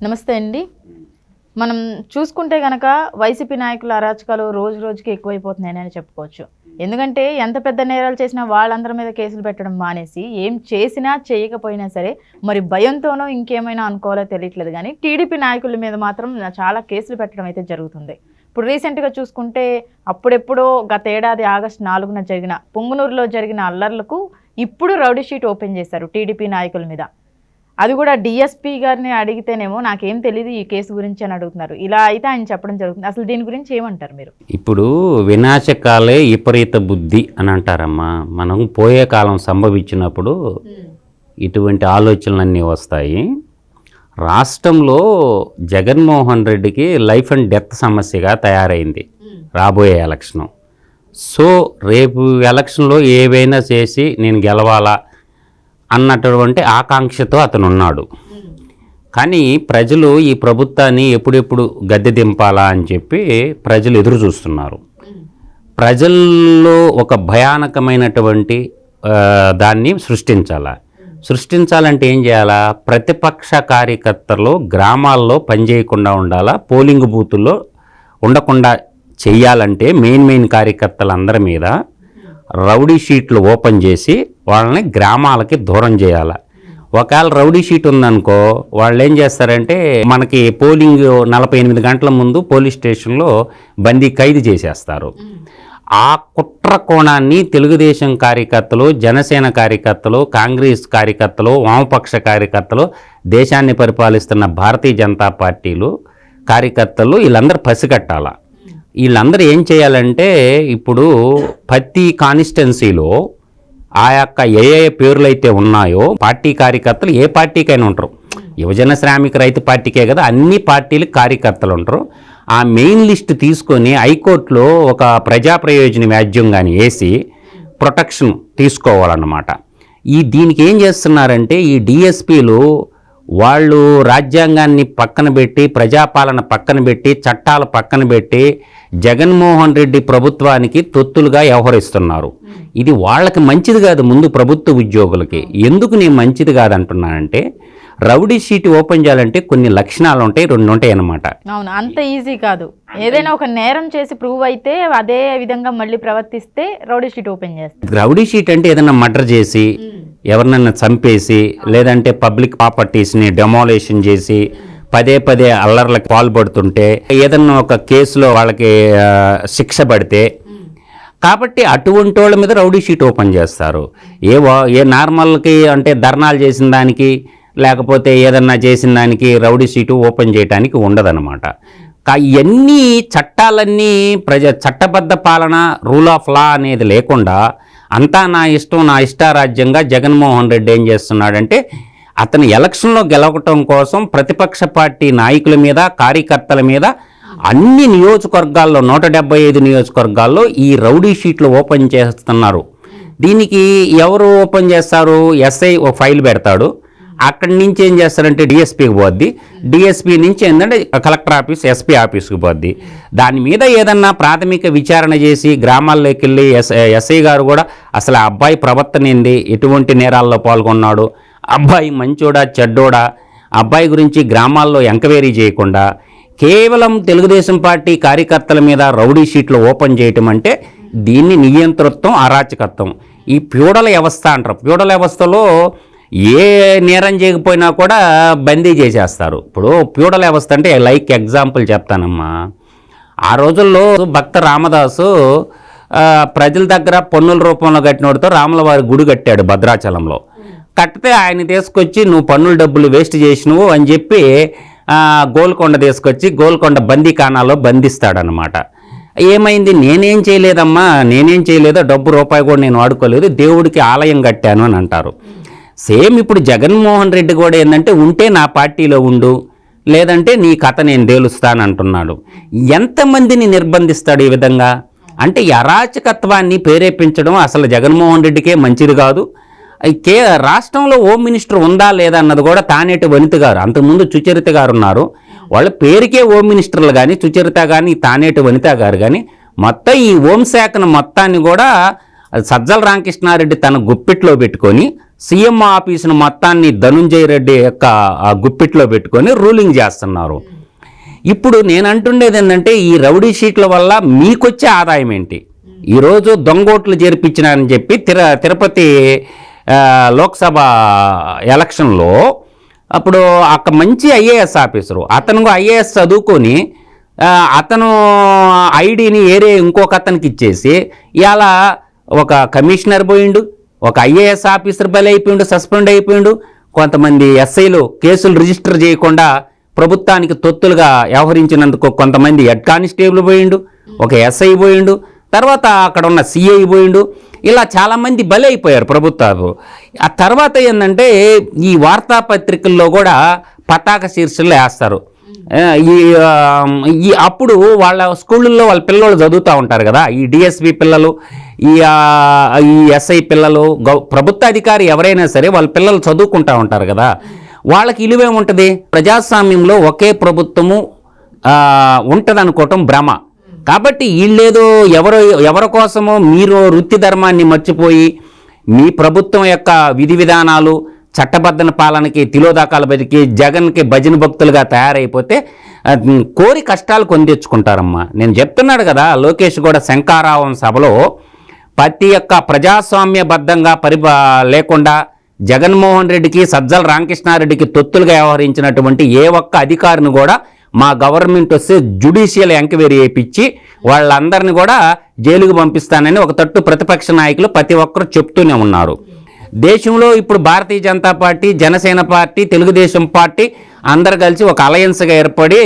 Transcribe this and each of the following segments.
నమస్తే అండి. మనం చూసుకుంటే గనక వైసీపీ నాయకుల అరాచకాలు రోజు రోజుకి ఎక్కువైపోతున్నాయని చెప్పుకోవచ్చు. ఎందుకంటే ఎంత పెద్ద నేరాలు చేసినా వాళ్ళందరి మీద కేసులు పెట్టడం మానేసి ఏం చేసినా చేయకపోయినా సరే మరి భయంతోనో ఇంకేమైనా అనుకోవాలో తెలియట్లేదు. కానీ టీడీపీ నాయకుల మీద మాత్రం చాలా కేసులు పెట్టడం అయితే జరుగుతుంది. ఇప్పుడు రీసెంట్గా చూసుకుంటే అప్పుడెప్పుడో గత ఏడాది ఆగస్టు 4న జరిగిన పొంగునూరులో జరిగిన అల్లర్లకు ఇప్పుడు రౌడీ షీట్ ఓపెన్ చేశారు టీడీపీ నాయకుల మీద. అది కూడా డిఎస్పీ గారిని అడిగితేనేమో నాకేం తెలియదు ఈ కేసు గురించి అని అడుగుతున్నారు. ఇలా అయితే ఆయన చెప్పడం జరుగుతుంది. అసలు దీని గురించి ఏమంటారు మీరు? ఇప్పుడు వినాశకాలే విపరీత బుద్ధి అని అంటారమ్మా. మనం పోయే కాలం సంభవించినప్పుడు ఇటువంటి ఆలోచనలన్నీ వస్తాయి. రాష్ట్రంలో జగన్మోహన్ రెడ్డికి లైఫ్ అండ్ డెత్ సమస్యగా తయారైంది రాబోయే ఎలక్షను. సో రేపు ఎలక్షన్లో ఏవైనా చేసి నేను గెలవాలా అన్నటువంటి ఆకాంక్షతో అతను ఉన్నాడు. కానీ ప్రజలు ఈ ప్రభుత్వాన్ని ఎప్పుడెప్పుడు గద్దె దింపాలా అని చెప్పి ప్రజలు ఎదురు చూస్తున్నారు. ప్రజల్లో ఒక భయానకమైనటువంటి దాన్ని సృష్టించాలంటే ఏం చేయాలా? ప్రతిపక్ష కార్యకర్తలు గ్రామాల్లో పనిచేయకుండా ఉండాలా, పోలింగ్ బూతుల్లో ఉండకుండా చెయ్యాలంటే మెయిన్ కార్యకర్తలందరి మీద రౌడీ షీట్లు ఓపెన్ చేసి వాళ్ళని గ్రామాలకి దూరం చేయాలి. ఒకవేళ రౌడీ షీట్ ఉందనుకో వాళ్ళు ఏం చేస్తారంటే మనకి పోలింగ్ 48 గంటల ముందు పోలీస్ స్టేషన్లో బందీ ఖైదు చేసేస్తారు. ఆ కుట్ర కోణాన్ని తెలుగుదేశం కార్యకర్తలు, జనసేన కార్యకర్తలు, కాంగ్రెస్ కార్యకర్తలు, వామపక్ష కార్యకర్తలు, దేశాన్ని పరిపాలిస్తున్న భారతీయ జనతా పార్టీలు కార్యకర్తలు వీళ్ళందరూ పసిగట్టాల. వీళ్ళందరూ ఏం చేయాలంటే ఇప్పుడు ప్రతి కాన్స్టిట్యున్సీలో ఆ యొక్క ఏ పేర్లు అయితే ఉన్నాయో పార్టీ కార్యకర్తలు ఏ పార్టీకైనా ఉంటారు. యువజన శ్రామిక రైతు పార్టీకే కదా, అన్ని పార్టీలకు కార్యకర్తలు ఉంటారు. ఆ మెయిన్ లిస్ట్ తీసుకొని హైకోర్టులో ఒక ప్రజా ప్రయోజన వ్యాజ్యం కానీ వేసి ప్రొటెక్షన్ తీసుకోవాలన్నమాట. దీనికి ఏం చేస్తున్నారంటే ఈ డిఎస్పీలు వాళ్ళు రాజ్యాంగాన్ని పక్కన పెట్టి, ప్రజాపాలన పక్కన పెట్టి, చట్టాలు పక్కన పెట్టి జగన్మోహన్ రెడ్డి ప్రభుత్వానికి తొత్తులుగా వ్యవహరిస్తున్నారు. ఇది వాళ్ళకి మంచిది కాదు. ముందు ప్రభుత్వ ఉద్యోగులకి ఎందుకు నేను మంచిది కాదంటున్నానంటే రౌడీ షీట్ ఓపెన్ చేయాలంటే కొన్ని లక్షణాలు ఉంటాయి, 2 ఉంటాయి అన్నమాట. అవును, అంత ఈజీ కాదు. ఏదైనా ఒక నేరం చేసి ప్రూవ్ అయితే అదే విధంగా మళ్ళీ ప్రవర్తిస్తే రౌడీ షీట్ ఓపెన్ చేస్తారు. రౌడీ షీట్ అంటే ఏదైనా మర్డర్ చేసి, ఎవరినైనా చంపేసి, లేదంటే పబ్లిక్ ప్రాపర్టీస్ని డెమాలిషన్ చేసి పదే అల్లర్లకు పాల్పడుతుంటే, ఏదన్నా ఒక కేసులో వాళ్ళకి శిక్ష పడితే, కాబట్టి అటువంటి వాళ్ళ మీద రౌడీ షీట్ ఓపెన్ చేస్తారు. ఏ నార్మల్కి అంటే ధర్నాలు చేసిన దానికి లేకపోతే ఏదన్నా చేసిన దానికి రౌడీ షీటు ఓపెన్ చేయడానికి ఉండదన్నమాట. ఇవన్నీ చట్టాలన్నీ చట్టబద్ధ పాలన, రూల్ ఆఫ్ లా అనేది లేకుండా అంతా నా ఇష్టం, నా ఇష్టారాజ్యంగా జగన్మోహన్ రెడ్డి ఏం చేస్తున్నాడంటే అతను ఎలక్షన్లో గెలవటం కోసం ప్రతిపక్ష పార్టీ నాయకుల మీద, కార్యకర్తల మీద అన్ని నియోజకవర్గాల్లో 175 నియోజకవర్గాల్లో ఈ రౌడీ షీట్లు ఓపెన్ చేస్తున్నారు. దీనికి ఎవరు ఓపెన్ చేస్తారు? ఎస్ఐ ఒక ఫైల్ పెడతాడు. అక్కడి నుంచి ఏం చేస్తారంటే డిఎస్పీకి పోద్ది. డిఎస్పీ నుంచి ఏంటంటే కలెక్టర్ ఆఫీస్, ఎస్పీ ఆఫీస్కి పోద్ది. దాని మీద ఏదన్నా ప్రాథమిక విచారణ చేసి గ్రామాల్లోకి వెళ్ళి ఎస్ఐ గారు కూడా అసలు ఆ అబ్బాయి ప్రవర్తన ఏంది, ఎటువంటి నేరాల్లో పాల్గొన్నాడు, అబ్బాయి మంచోడా చెడ్డోడా, అబ్బాయి గురించి గ్రామాల్లో ఎంక్వైరీ చేయకుండా కేవలం తెలుగుదేశం పార్టీ కార్యకర్తల మీద రౌడీ షీట్లు ఓపెన్ చేయటం అంటే దీన్ని నియంతృత్వం, అరాచకత్వం. ఈ ఫ్యూడల్ వ్యవస్థ అంటారు. ఫ్యూడల్ వ్యవస్థలో ఏ నేరం చేయకపోయినా కూడా బందీ చేసేస్తారు. ఇప్పుడు ఫ్యూడల్ వ్యవస్థ అంటే లైక్ ఎగ్జాంపుల్ చెప్తానమ్మా. ఆ రోజుల్లో భక్త రామదాసు ప్రజల దగ్గర పన్నుల రూపంలో కట్టినోడితో రాముల వారి గుడి కట్టాడు భద్రాచలంలో. కట్టితే ఆయన తీసుకొచ్చి నువ్వు పన్నుల డబ్బులు వేస్ట్ చేసినవు అని చెప్పి గోల్కొండ తీసుకొచ్చి గోల్కొండ బందీఖానాలో బంధిస్తాడనమాట. ఏమైంది? నేనేం చేయలేదో, డబ్బు రూపాయి కూడా నేను వాడుకోలేదు, దేవుడికి ఆలయం కట్టాను అని అంటారు. సేమ్ ఇప్పుడు జగన్మోహన్ రెడ్డి కూడా ఏంటంటే ఉంటే నా పార్టీలో ఉండు, లేదంటే నీ కథ నేను తేలుస్తానంటున్నాడు. ఎంతమందిని నిర్బంధిస్తాడు ఈ విధంగా? అంటే ఈ అరాచకత్వాన్ని ప్రేరేపించడం అసలు జగన్మోహన్ రెడ్డికే మంచిది కాదు. రాష్ట్రంలో హోమ్ మినిస్టర్ ఉందా లేదా అన్నది కూడా తానేటి వనిత గారు, అంతకుముందు సుచరిత గారు ఉన్నారు. వాళ్ళ పేరుకే హోమ్ మినిస్టర్లు కానీ సుచరిత కానీ తానేటి వనిత గారు కానీ మొత్తం ఈ హోంశాఖను మొత్తాన్ని కూడా సజ్జల రామకృష్ణారెడ్డి తన గుప్పిట్లో పెట్టుకొని సీఎం ఆఫీసును మొత్తాన్ని ధనుంజయ రెడ్డి యొక్క గుప్పిట్లో పెట్టుకొని రూలింగ్ చేస్తున్నారు. ఇప్పుడు నేను అంటుండేది ఏంటంటే ఈ రౌడీ షీట్ల వల్ల మీకొచ్చే ఆదాయం ఏంటి? ఈరోజు దొంగోట్లు చేర్పించినారని చెప్పి తిరుపతి లోక్సభ ఎలక్షన్లో అప్పుడు అక్కడ మంచి ఐఏఎస్ ఆఫీసరు అతను ఐఏఎస్ చదువుకొని అతను ఐడిని ఇంకొక అతనికి ఇచ్చేసి ఇవాళ ఒక కమిషనర్ పోయిండు, ఒక ఐఏఎస్ ఆఫీసర్ బలి అయిపోయిండు, సస్పెండ్ అయిపోయిండు. కొంతమంది ఎస్ఐలు కేసులు రిజిస్టర్ చేయకుండా ప్రభుత్వానికి తొత్తులుగా వ్యవహరించినందుకు కొంతమంది హెడ్ కానిస్టేబుల్ పోయిండు, ఒక ఎస్ఐ పోయిండు, తర్వాత అక్కడ ఉన్న సిఐ పోయిండు. ఇలా చాలామంది బలి అయిపోయారు ప్రభుత్వాలు. ఆ తర్వాత ఏంటంటే ఈ వార్తాపత్రికల్లో కూడా పతాక శీర్షికలు వేస్తారు. ఈ అప్పుడు వాళ్ళ స్కూళ్ళల్లో వాళ్ళ పిల్లలు చదువుతూ ఉంటారు కదా, ఈ డిఎస్పి పిల్లలు, ఈ ఎస్ఐ పిల్లలు, ప్రభుత్వ అధికారి ఎవరైనా సరే వాళ్ళ పిల్లలు చదువుకుంటూ ఉంటారు కదా, వాళ్ళకి ఇలువేముంటుంది? ప్రజాస్వామ్యంలో ఒకే ప్రభుత్వము ఉంటుంది అనుకోవటం భ్రమ. కాబట్టి వీళ్ళేదో ఎవరి కోసమో మీరు వృత్తి ధర్మాన్ని మర్చిపోయి మీ ప్రభుత్వం యొక్క విధి విధానాలు చట్టబద్ధన పాలనకి తిలోదాకాలు బతికి జగన్కి భజన భక్తులుగా తయారైపోతే కోరి కష్టాలు కొని తెచ్చుకుంటారమ్మా. నేను చెప్తున్నాడు కదా, లోకేష్ కూడా శంకారావం సభలో ప్రతి ఒక్క ప్రజాస్వామ్యబద్ధంగా లేకుండా జగన్మోహన్ రెడ్డికి సజ్జల రామకృష్ణారెడ్డికి తొత్తులుగా వ్యవహరించినటువంటి ఏ ఒక్క అధికారిని కూడా మా గవర్నమెంట్ వస్తే జ్యుడిషియల్ ఎంక్వైరీ చేయించి వాళ్ళందరినీ కూడా జైలుకు పంపిస్తానని ఒక తట్టు ప్రతిపక్ష నాయకులు ప్రతి ఒక్కరు చెప్తూనే ఉన్నారు. దేశంలో ఇప్పుడు Bharatiya Janata party, Janasena party, Telugu Desam party అందరు కలిసి ఒక అలయన్స్గా ఏర్పడి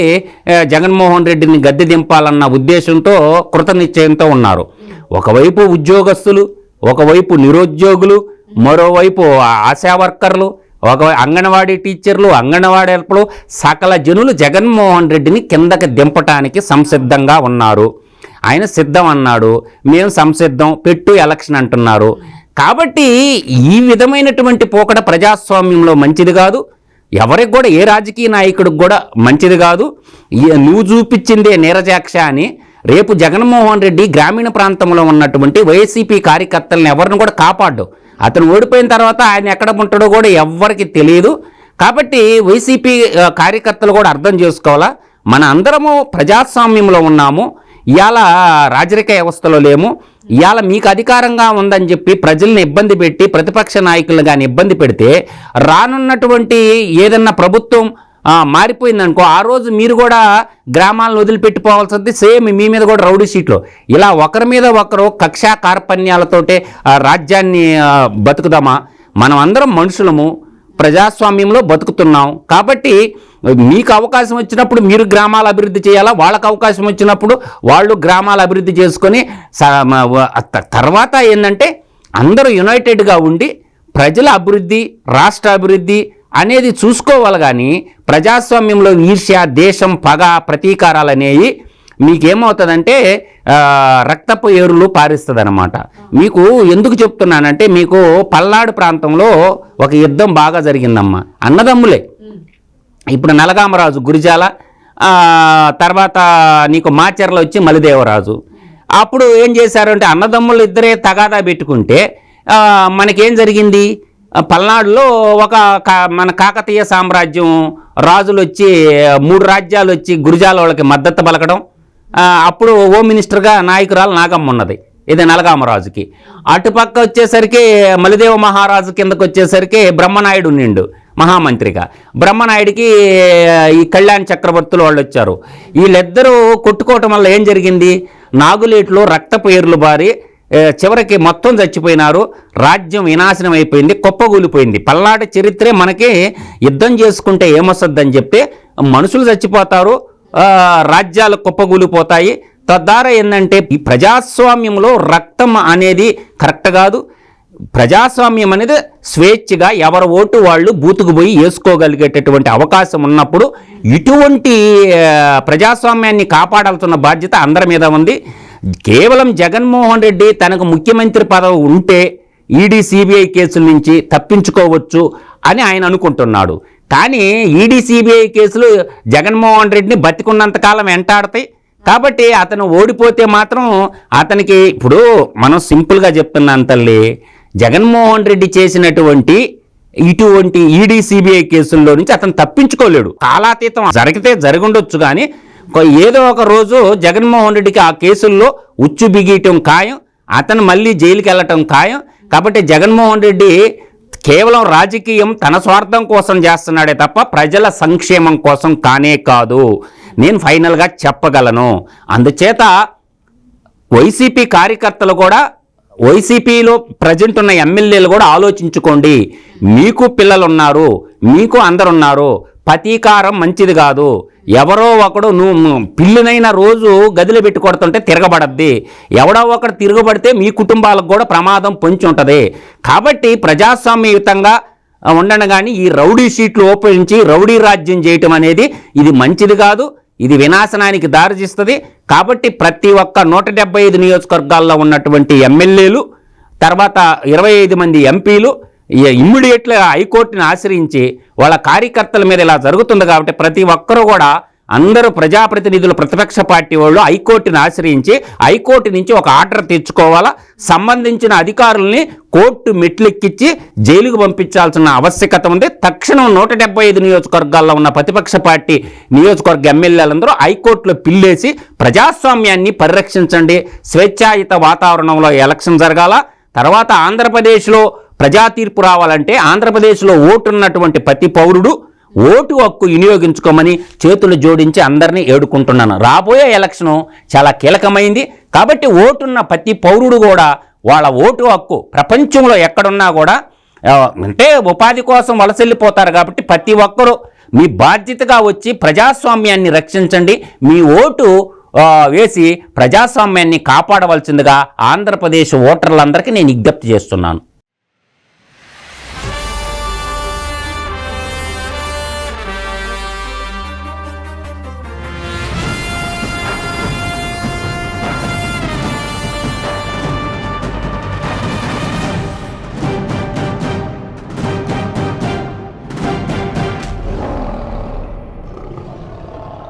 జగన్మోహన్ రెడ్డిని గద్దె దింపాలన్న ఉద్దేశంతో కృతనిశ్చయంతో ఉన్నారు. ఒకవైపు ఉద్యోగస్తులు, ఒకవైపు నిరుద్యోగులు, మరోవైపు ఆశా వర్కర్లు, ఒక అంగన్వాడీ టీచర్లు, అంగన్వాడీ హెల్పర్లు, సకల జనులు జగన్మోహన్ రెడ్డిని కిందకి దింపటానికి సంసిద్ధంగా ఉన్నారు. ఆయన సిద్ధం అన్నాడు, మేము సంసిద్ధం, పెట్టు ఎలక్షన్ అంటున్నారు. కాబట్టి ఈ విధమైనటువంటి పోకడ ప్రజాస్వామ్యంలో మంచిది కాదు. ఎవరికి కూడా, ఏ రాజకీయ నాయకుడికి కూడా మంచిది కాదు. నువ్వు చూపించిందే నీరజాక్ష అని రేపు జగన్మోహన్ రెడ్డి గ్రామీణ ప్రాంతంలో ఉన్నటువంటి వైసీపీ కార్యకర్తలను ఎవరిని కూడా కాపాడు. అతను ఓడిపోయిన తర్వాత ఆయన ఎక్కడ ఉంటాడో కూడా ఎవ్వరికి తెలియదు. కాబట్టి వైసీపీ కార్యకర్తలు కూడా అర్థం చేసుకోవాలా, మన అందరము ప్రజాస్వామ్యంలో ఉన్నాము, ఇవాళ రాజరిక వ్యవస్థలో లేము. ఇవాళ మీకు అధికారంగా ఉందని చెప్పి ప్రజల్ని ఇబ్బంది పెట్టి ప్రతిపక్ష నాయకులను కానీ ఇబ్బంది పెడితే రానున్నటువంటి ఏదన్నా ప్రభుత్వం మారిపోయిందనుకో, ఆ రోజు మీరు కూడా గ్రామాలను వదిలిపెట్టిపోవాల్సింది. సేమ్ మీ మీద కూడా రౌడీ షీట్లు. ఇలా ఒకరి మీద ఒకరు కక్షా కార్పణ్యాలతోటే రాజ్యాన్ని బతుకుదామా? మనం అందరం మనుషులము, ప్రజాస్వామ్యంలో బతుకుతున్నాం. కాబట్టి మీకు అవకాశం వచ్చినప్పుడు మీరు గ్రామాల అభివృద్ధి చేయాలా, వాళ్ళకు అవకాశం వచ్చినప్పుడు వాళ్ళు గ్రామాల అభివృద్ధి చేసుకొని తర్వాత ఏంటంటే అందరూ యునైటెడ్గా ఉండి ప్రజల అభివృద్ధి, రాష్ట్ర అభివృద్ధి అనేది చూసుకోవాలి. కానీ ప్రజాస్వామ్యంలో ఈర్ష్య, దేశం, పగ, ప్రతీకారాలు అనేవి మీకేమవుతుందంటే రక్తపు ఏరులు పారిస్తుంది అనమాట. మీకు ఎందుకు చెప్తున్నానంటే, మీకు పల్నాడు ప్రాంతంలో ఒక యుద్ధం బాగా జరిగిందమ్మా, అన్నదమ్ములే. ఇప్పుడు నలగామరాజు గురిజాల, తర్వాత నీకు మాచర్ల వచ్చి మలిదేవరాజు. అప్పుడు ఏం చేశారంటే అన్నదమ్ములు ఇద్దరే తగాదా పెట్టుకుంటే మనకేం జరిగింది, పల్నాడులో మన కాకతీయ సామ్రాజ్యం రాజులు వచ్చి 3 రాజ్యాలు వచ్చి గురిజాల వాళ్ళకి మద్దతు పలకడం. అప్పుడు హోమ్ మినిస్టర్గా నాయకురాలు నాగమ్మ ఉన్నది, ఇది నలగామరాజుకి. అటుపక్క వచ్చేసరికి మలిదేవ మహారాజు కిందకు వచ్చేసరికి బ్రహ్మనాయుడు నిండు మహామంత్రిగా. బ్రహ్మనాయుడికి ఈ కళ్యాణ్ చక్రవర్తులు వాళ్ళు వచ్చారు. వీళ్ళిద్దరూ కొట్టుకోవటం వల్ల ఏం జరిగింది, నాగులేట్లో రక్తపు ఏర్లు బారి చివరికి మొత్తం చచ్చిపోయినారు. రాజ్యం వినాశనం అయిపోయింది, కుప్పగూలిపోయింది. పల్నాటి చరిత్రే మనకి యుద్ధం చేసుకుంటే ఏమొస్తుందని చెప్తే మనుషులు చచ్చిపోతారు, రాజ్యాలు కుప్పగూలిపోతాయి. తద్వారా ఏంటంటే ఈ ప్రజాస్వామ్యంలో రక్తం అనేది కరెక్ట్ కాదు. ప్రజాస్వామ్యం అనేది స్వేచ్ఛగా ఎవరి ఓటు వాళ్ళు బూతుకు పోయి వేసుకోగలిగేటటువంటి అవకాశం ఉన్నప్పుడు ఇటువంటి ప్రజాస్వామ్యాన్ని కాపాడాల్సిన బాధ్యత అందరి మీద ఉంది. కేవలం జగన్మోహన్ రెడ్డి తనకు ముఖ్యమంత్రి పదవి ఉంటే ఈడీ సిబిఐ కేసుల నుంచి తప్పించుకోవచ్చు అని ఆయన అనుకుంటున్నాడు. కానీ ఈడీ సిబిఐ కేసులు జగన్మోహన్ రెడ్డిని బతికున్నంతకాలం వెంటాడతాయి. కాబట్టి అతను ఓడిపోతే మాత్రం అతనికి ఇప్పుడు మనం సింపుల్గా చెప్తున్నాం తల్లి, జగన్మోహన్ రెడ్డి చేసినటువంటి ఇటువంటి ఈడీ సిబిఐ కేసుల్లో నుంచి అతను తప్పించుకోలేడు. కాలాతీతం జరిగితే జరుగుండొచ్చు, కానీ ఏదో ఒక రోజు జగన్మోహన్ రెడ్డికి ఆ కేసుల్లో ఉచ్చు బిగియటం ఖాయం, అతను మళ్ళీ జైలుకి వెళ్ళటం ఖాయం. కాబట్టి జగన్మోహన్ రెడ్డి కేవలం రాజకీయం తన స్వార్థం కోసం చేస్తున్నాడే తప్ప ప్రజల సంక్షేమం కోసం కానే కాదు, నేను ఫైనల్గా చెప్పగలను. అందుచేత వైసీపీ కార్యకర్తలు కూడా, వైసీపీలో ప్రజెంట్ ఉన్న ఎమ్మెల్యేలు కూడా ఆలోచించుకోండి. మీకు పిల్లలు ఉన్నారు, మీకు అందరున్నారు, ప్రతీకారం మంచిది కాదు. ఎవరో ఒకడు నువ్వు పిల్లినైనా రోజు గదిలో పెట్టి కొడుతుంటే తిరగబడద్ది, ఎవడో ఒకడు తిరగబడితే మీ కుటుంబాలకు కూడా ప్రమాదం పొంచి ఉంటుంది. కాబట్టి ప్రజాస్వామ్యయుతంగా ఉండను కానీ ఈ రౌడీ షీట్లు ఓపెనించి రౌడీ రాజ్యం చేయటం అనేది ఇది మంచిది కాదు, ఇది వినాశనానికి దారితీస్తుంది. కాబట్టి ప్రతి ఒక్క 175 నియోజకవర్గాల్లో ఉన్నటువంటి ఎమ్మెల్యేలు, తర్వాత 25 మంది ఎంపీలు ఇమ్మీడియట్గా హైకోర్టుని ఆశ్రయించి వాళ్ళ కార్యకర్తల మీద ఇలా జరుగుతుంది కాబట్టి ప్రతి ఒక్కరూ కూడా, అందరూ ప్రజాప్రతినిధులు, ప్రతిపక్ష పార్టీ వాళ్ళు హైకోర్టుని ఆశ్రయించి హైకోర్టు నుంచి ఒక ఆర్డర్ తెచ్చుకోవాలా, సంబంధించిన అధికారుల్ని కోర్టు మెట్లెక్కించి జైలుకు పంపించాల్సిన ఆవశ్యకత ఉంది. తక్షణం 175 నియోజకవర్గాల్లో ఉన్న ప్రతిపక్ష పార్టీ నియోజకవర్గ ఎమ్మెల్యేలందరూ హైకోర్టులో పిల్లేసి ప్రజాస్వామ్యాన్ని పరిరక్షించండి. స్వేచ్ఛాయుత వాతావరణంలో ఎలక్షన్ జరగాల. తర్వాత ఆంధ్రప్రదేశ్లో ప్రజా తీర్పు రావాలంటే ఆంధ్రప్రదేశ్లో ఓటున్నటువంటి ప్రతి పౌరుడు ఓటు హక్కు వినియోగించుకోమని చేతులు జోడించి అందరినీ ఏడుకుంటున్నాను. రాబోయే ఎలక్షను చాలా కీలకమైంది కాబట్టి ఓటున్న ప్రతి పౌరుడు కూడా వాళ్ళ ఓటు హక్కు, ప్రపంచంలో ఎక్కడున్నా కూడా అంటే ఉపాధి కోసం వలసెళ్ళిపోతారు కాబట్టి ప్రతి ఒక్కరూ మీ బాధ్యతగా వచ్చి ప్రజాస్వామ్యాన్ని రక్షించండి. మీ ఓటు వేసి ప్రజాస్వామ్యాన్ని కాపాడవలసిందిగా ఆంధ్రప్రదేశ్ ఓటర్లందరికీ నేను విజ్ఞప్తి చేస్తున్నాను.